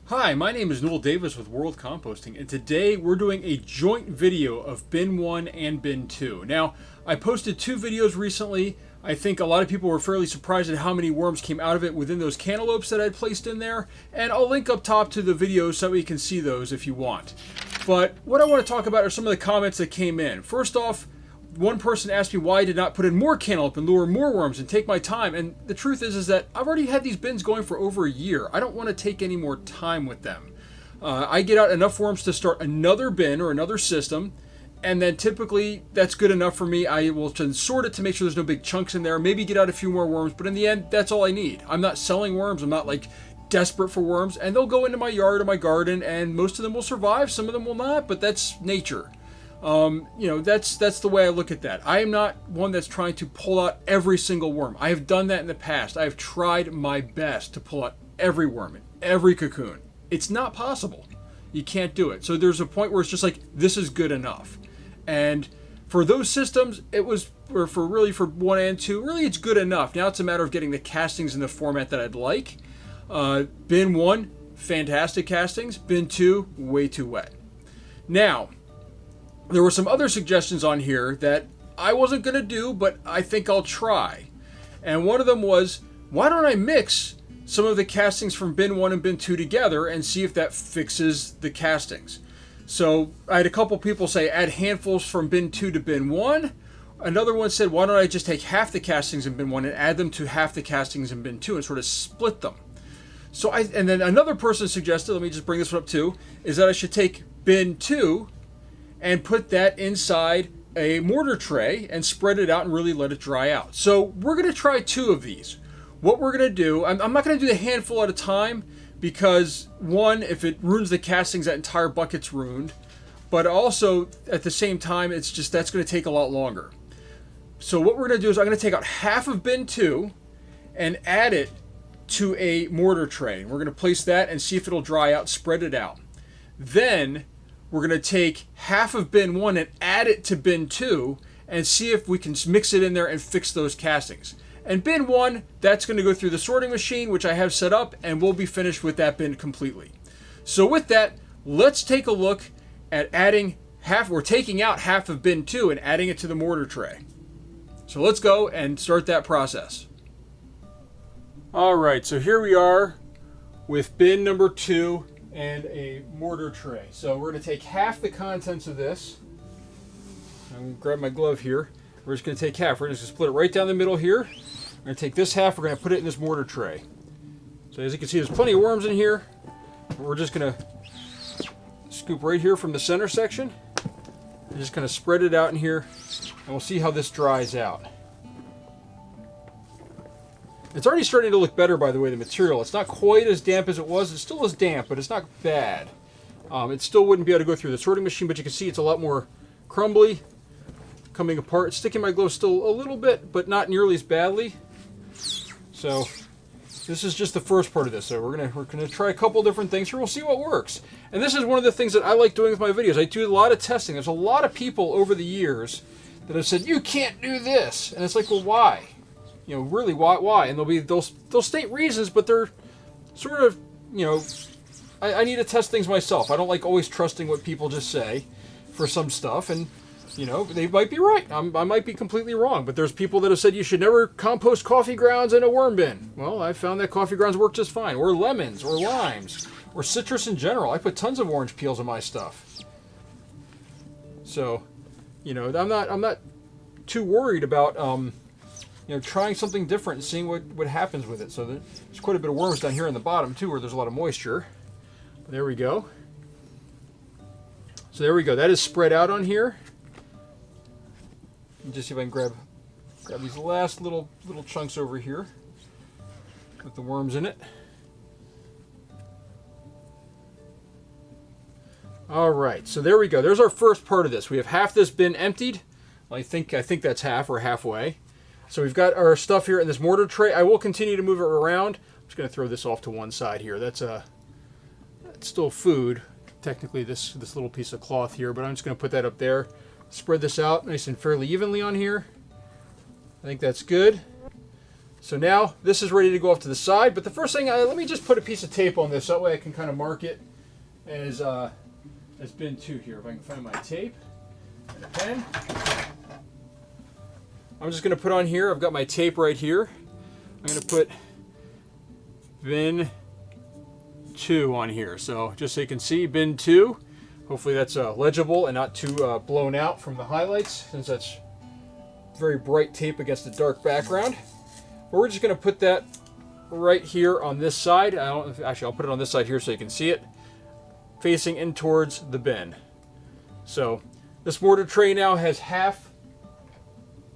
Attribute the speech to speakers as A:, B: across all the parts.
A: Hi, my name is Noel Davis with World Composting, and today we're doing a joint video of Bin 1 and Bin 2. Now, I posted 2 videos recently. I think a lot of people were fairly surprised at how many worms came out of it within those cantaloupes that I'd placed in there, and I'll link up top to the videos so you can see those if you want. But what I want to talk about are some of the comments that came in. First off, one person asked me why I did not put in more cantaloupe and lure more worms and take my time, and the truth is that I've already had these bins going for over a year. I don't want to take any more time with them. I get out enough worms to start another bin or another system, and then typically that's good enough for me. I will then sort it to make sure there's no big chunks in there, maybe get out a few more worms, but in the end, that's all I need. I'm not selling worms. I'm not like desperate for worms, and they'll go into my yard or my garden, and most of them will survive. Some of them will not, but that's nature. That's the way I look at that. I am not one that's trying to pull out every single worm. I have done that in the past. I have tried my best to pull out every worm in every cocoon. It's not possible. You can't do it. So there's a point where it's just like, this is good enough. And for those systems, it was, or for 1 and 2, really it's good enough. Now it's a matter of getting the castings in the format that I'd like. Bin 1, fantastic castings. Bin 2, way too wet. Now, there were some other suggestions on here that I wasn't going to do, but I think I'll try. And one of them was, why don't I mix some of the castings from Bin 1 and Bin 2 together and see if that fixes the castings? So I had a couple people say add handfuls from Bin 2 to Bin 1. Another one said, why don't I just take half the castings in Bin 1 and add them to half the castings in Bin 2 and sort of split them? And then another person suggested, let me just bring this one up too, is that I should take Bin 2 and put that inside a mortar tray and spread it out and really let it dry out. So we're going to try 2 of these. What we're going to do, I'm not going to do the handful at a time because, one, if it ruins the castings, that entire bucket's ruined. But also, at the same time, that's going to take a lot longer. So what we're going to do is I'm going to take out half of Bin 2 and add it to a mortar tray. We're going to place that and see if it'll dry out, spread it out. Then we're going to take half of Bin 1 and add it to Bin 2 and see if we can mix it in there and fix those castings. And Bin 1, that's going to go through the sorting machine, which I have set up, and we'll be finished with that bin completely. So with that, let's take a look at taking out half of Bin 2 and adding it to the mortar tray. So let's go and start that process. All right, so here we are with bin number 2 and a mortar tray. So we're going to take half the contents of this. I'm going to grab my glove here. We're just going to take half. We're just going to split it right down the middle here. We're going to take this half. We're going to put it in this mortar tray. So as you can see, there's plenty of worms in here. We're just going to scoop right here from the center section. And just kind of spread it out in here. And we'll see how this dries out. It's already starting to look better, by the way, the material. It's not quite as damp as it was. It still is damp, but it's not bad. It still wouldn't be able to go through the sorting machine, but you can see it's a lot more crumbly, coming apart. It's sticking my glove still a little bit, but not nearly as badly. So this is just the first part of this. So we're gonna try a couple different things here. We'll see what works. And this is one of the things that I like doing with my videos. I do a lot of testing. There's a lot of people over the years that have said, you can't do this. And it's like, well, why? You know, really, why? And they'll state reasons, but they're sort of, I need to test things myself. I don't like always trusting what people just say for some stuff, and they might be right. I might be completely wrong, but there's people that have said you should never compost coffee grounds in a worm bin. Well, I found that coffee grounds work just fine, or lemons, or limes, or citrus in general. I put tons of orange peels in my stuff. So, I'm not too worried about trying something different and seeing what happens with it. So there's quite a bit of worms down here in the bottom too, where there's a lot of moisture. But there we go. So there we go. That is spread out on here. Just see if I can grab these last little chunks over here with the worms in it. All right, so there we go. There's our first part of this. We have half this bin emptied. I think that's half or halfway. So we've got our stuff here in this mortar tray. I will continue to move it around. I'm just going to throw this off to one side here. That's still food. Technically, this little piece of cloth here, but I'm just going to put that up there. spread this out nice and fairly evenly on here. I think that's good. So now this is ready to go off to the side, but the first thing, let me just put a piece of tape on this, that way I can kind of mark it as bin 2 here. If I can find my tape and a pen. I'm just going to put on here, I've got my tape right here. I'm going to put bin 2 on here. So just so you can see, bin 2. Hopefully that's legible and not too blown out from the highlights, since that's very bright tape against a dark background. But we're just going to put that right here on this side. Actually, I'll put it on this side here so you can see it, facing in towards the bin. So this mortar tray now has half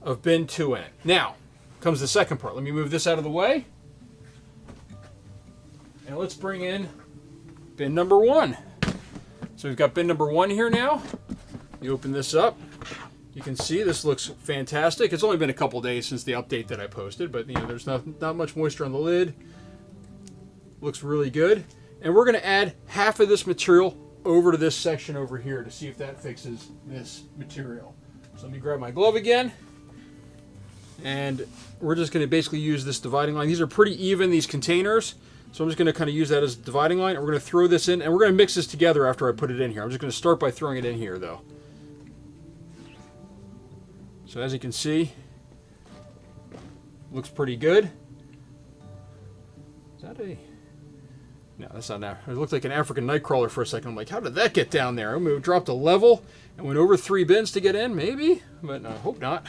A: of bin 2 in it. Now comes the second part. Let me move this out of the way. And let's bring in bin number 1. So we've got bin number 1 here now. You open this up. You can see this looks fantastic. It's only been a couple days since the update that I posted, but there's not much moisture on the lid. Looks really good. And we're going to add half of this material over to this section over here to see if that fixes this material. So let me grab my glove again. And we're just going to basically use this dividing line. These are pretty even, these containers. So I'm just going to kind of use that as a dividing line. And we're going to throw this in, and we're going to mix this together after I put it in here. I'm just going to start by throwing it in here, though. So as you can see, looks pretty good. Is that a... No, that's not that. It looked like an African nightcrawler for a second. I'm like, how did that get down there? I mean, it dropped a level and went over 3 bins to get in, maybe? But I hope not.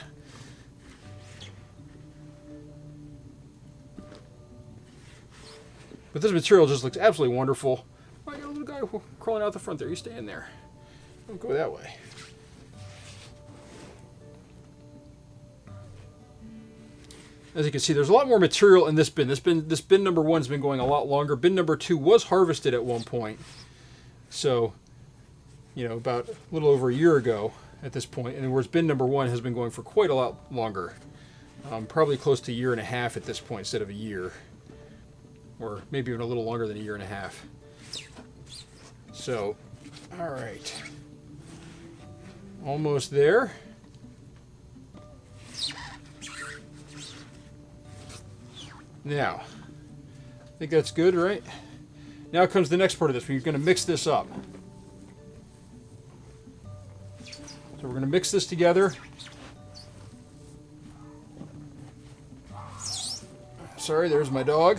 A: But this material just looks absolutely wonderful. Oh, I got a little guy crawling out the front there. You stay in there. Don't go that way. As you can see, there's a lot more material in this bin. This bin number 1 has been going a lot longer. Bin number 2 was harvested at one point. So, about a little over a year ago at this point. And whereas bin number 1 has been going for quite a lot longer. Probably close to a year and a half at this point instead of a year. Or maybe even a little longer than a year and a half. So, all right. Almost there. Now, I think that's good, right? Now comes the next part of this. We're going to mix this up. So we're going to mix this together. Sorry, there's my dog.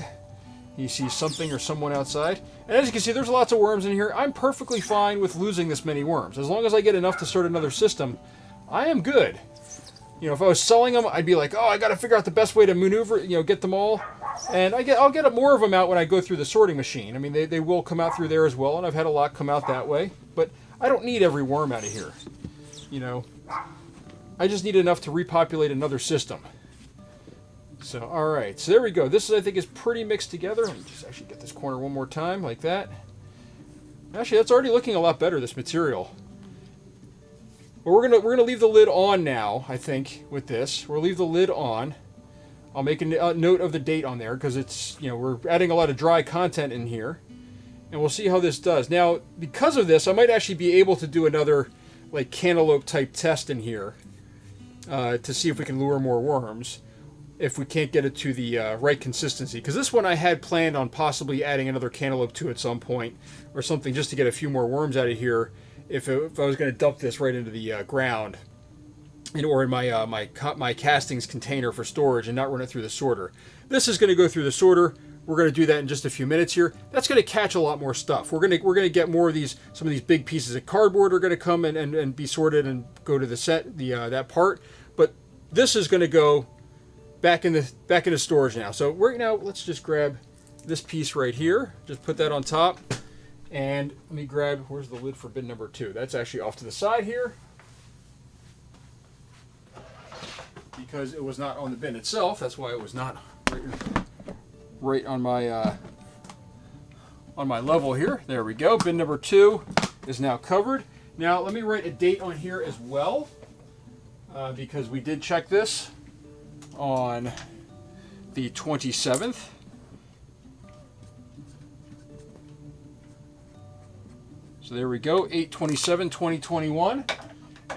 A: He sees something or someone outside. And as you can see, there's lots of worms in here. I'm perfectly fine with losing this many worms. As long as I get enough to start another system, I am good. If I was selling them, I'd be like, oh, I got to figure out the best way to maneuver, get them all. And I'll get more of them out when I go through the sorting machine. I mean, they will come out through there as well, and I've had a lot come out that way. But I don't need every worm out of here. I just need enough to repopulate another system. So, all right. So there we go. This, I think, is pretty mixed together. Let me just actually get this corner one more time, like that. Actually, that's already looking a lot better, this material. But we're gonna leave the lid on now, I think, with this. We'll leave the lid on. I'll make a note of the date on there because it's, we're adding a lot of dry content in here. And we'll see how this does. Now, because of this, I might actually be able to do another, like, cantaloupe type test in here to see if we can lure more worms if we can't get it to the right consistency. Because this one I had planned on possibly adding another cantaloupe to at some point or something just to get a few more worms out of here. If I was going to dump this right into the ground, or in my my castings container for storage and not run it through the sorter. This is going to go through the sorter. We're going to do that in just a few minutes here. That's going to catch a lot more stuff. We're going to get more of these. Some of these big pieces of cardboard are going to come and be sorted and go to the set that part. But this is going to go back into storage now. So let's just grab this piece right here. Just put that on top. And let me grab, where's the lid for bin number 2? That's actually off to the side here. Because it was not on the bin itself. That's why it was not right on my level here. There we go. Bin number 2 is now covered. Now let me write a date on here as well. Because we did check this on the 27th. So there we go, 8/27/2021.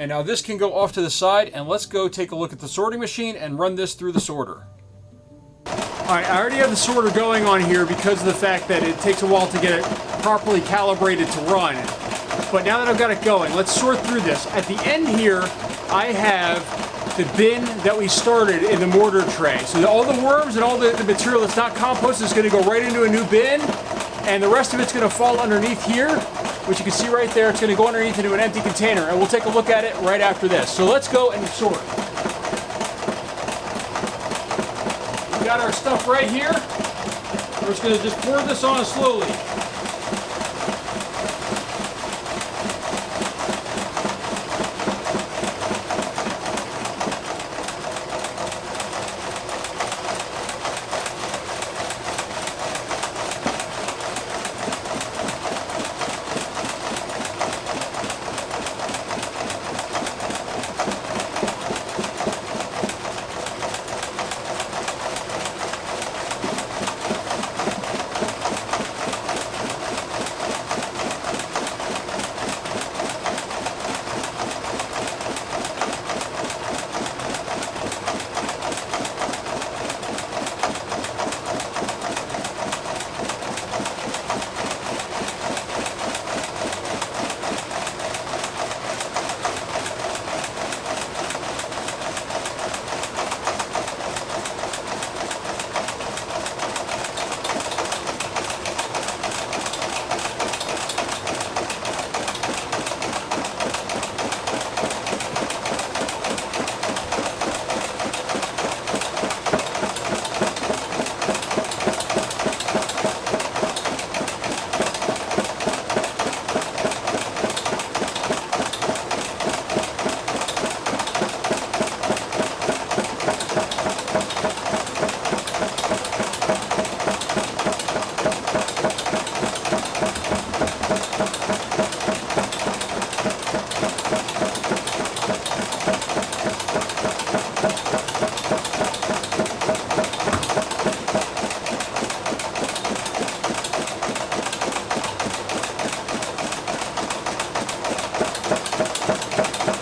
A: And now this can go off to the side, and let's go take a look at the sorting machine and run this through the sorter. Alright, I already have the sorter going on here because of the fact that it takes a while to get it properly calibrated to run. But now that I've got it going, let's sort through this. At the end here, I have the bin that we started in the mortar tray. So all the worms and all the material that's not composted is going to go right into a new bin, and the rest of it's going to fall underneath here, which you can see right there. It's going to go underneath into an empty container, and we'll take a look at it right after this. So let's go and sort. We got our stuff right here. We're just going to just pour this on slowly.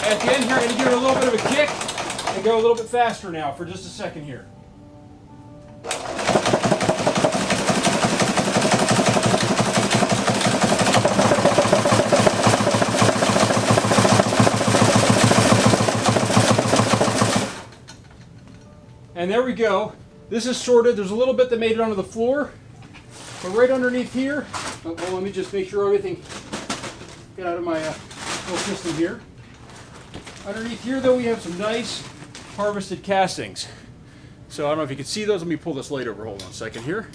A: At the end here, I'm going to give it a little bit of a kick and go a little bit faster now for just a second here. And there we go. This is sorted. There's a little bit that made it onto the floor. But right underneath here, well, let me just make sure everything get out of my little system here. Underneath here, though, we have some nice harvested castings. So I don't know if you can see those. Let me pull this light over. Hold on a second here.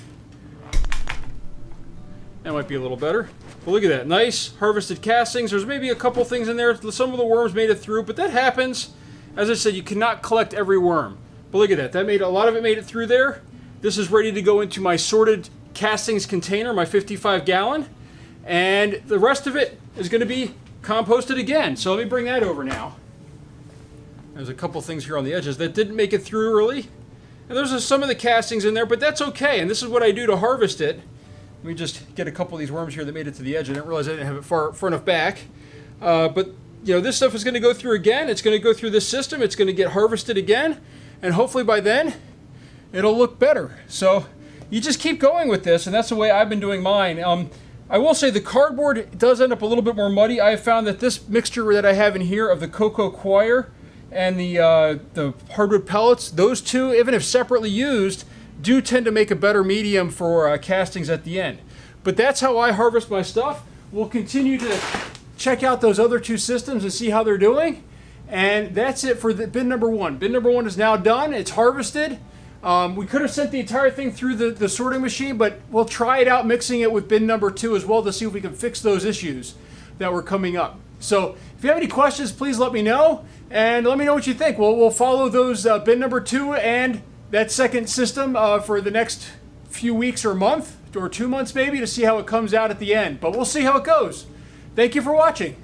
A: That might be a little better. But look at that. Nice harvested castings. There's maybe a couple things in there. Some of the worms made it through, but that happens. As I said, you cannot collect every worm. But look at that. That made a lot of it made it through there. This is ready to go into my sorted castings container, my 55-gallon. And the rest of it is going to be composted again. So let me bring that over now. There's a couple things here on the edges that didn't make it through early. And there's some of the castings in there, but that's okay. And this is what I do to harvest it. Let me just get a couple of these worms here that made it to the edge. I didn't realize I didn't have it far enough back. But you know, this stuff is going to go through again. It's going to go through this system. It's going to get harvested again. And hopefully by then, it'll look better. So you just keep going with this, and that's the way I've been doing mine. I will say the cardboard does end up a little bit more muddy. I have found that this mixture that I have in here of the cocoa coir and the hardwood pellets, those two, even if separately used, do tend to make a better medium for castings at the end. But that's how I harvest my stuff. We'll continue to check out those other two systems and see how they're doing. And that's it for the bin number one. Bin number one is now done. It's harvested. We could have sent the entire thing through the sorting machine, but we'll try it out mixing it with bin number two as well to see if we can fix those issues that were coming up. So if you have any questions, please let me know, and let me know what you think. We'll follow those bin number two and that second system for the next few weeks or month, or 2 months maybe, to see how it comes out at the end. But we'll see how it goes. Thank you for watching.